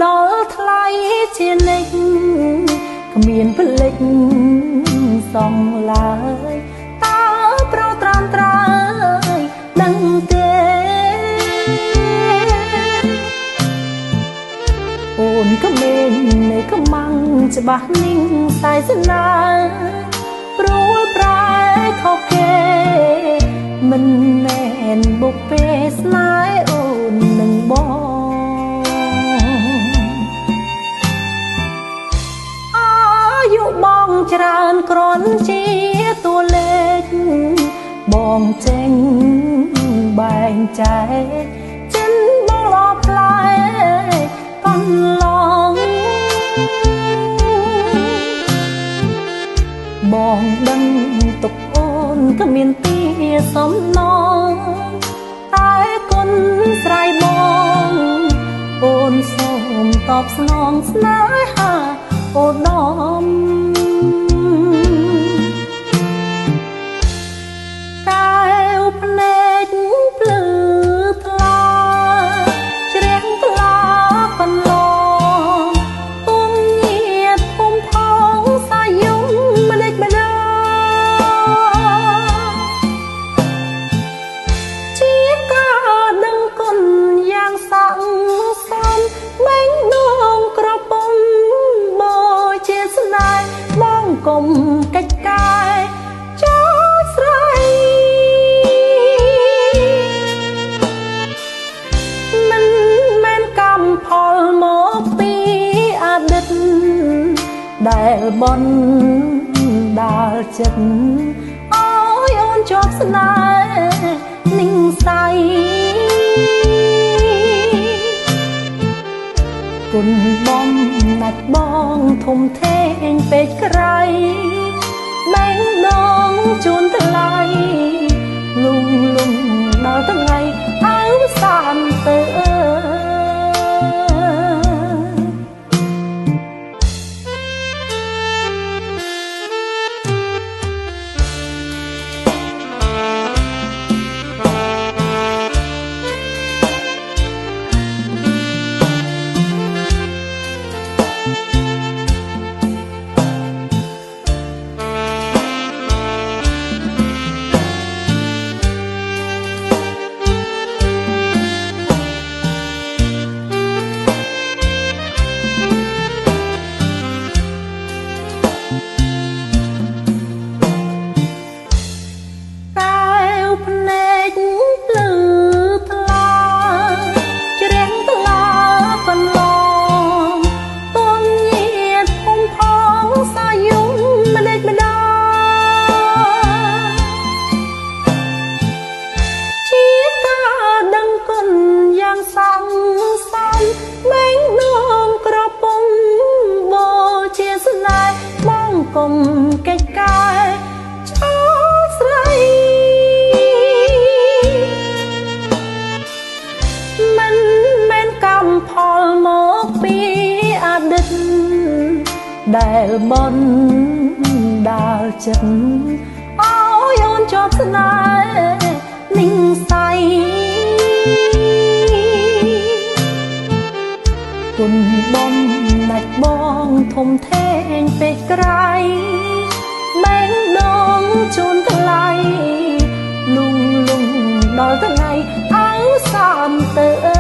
ដល់ថ្លៃជានិច្ចគ្មានភ្លេចសំឡើយតើប្រត្រាំត្រើយដឹងទេអូនក្មេងនៃកំមាំងច្បាស់នីងសายស្នាព្រួយប្រែខុសគេមិនមែនបុព្វេស្នេហ៍អូននឹងបងបងច្រើនគ្រាន់ជាតួលេខបងចេញបែងចែកចិនបងអបផ្លែប៉ុនឡងបងដឹងទុកអូនក៏មានទីសំណងតែគុណស្រ័យបងអូនសូមតបស្នងស្នេហាអូនដំកែវភ្នែកភ្លឺថ្លាជ្រះថ្លាកន្លងទុំញាតភូមិផងសាយំម្ដេចម្ដងជាការដឹងគុណយ៉ាងសង្ឃសំមេញដងក្រពុំជាស្នេហ៍បងកុំកិច្ចកាយចោលស្រ័យមិនមែនកម្មផលមកពីអតីតដែលបនដាល់ចិត្តអើយអូនជាប់ស្នេហ៍នឹងស័យគុណបំណាច់បងធំធេងពេកក្រៃបែងដងជូនថ្លៃលុងដល់ថ្ងៃអើសានទៅកុំកិច្ចការចោលស្រ័យមិនមែនកម្មផលមកពីអតីតដែលបនដាល់ចិត្តអើយអូនជាប់ស្នេហ៍នឹងស័យគុណបំណាច់បងធំធេងពេកក្រៃបែងដងជូនថ្លៃលុងដល់ថ្ងៃអើសានទៅ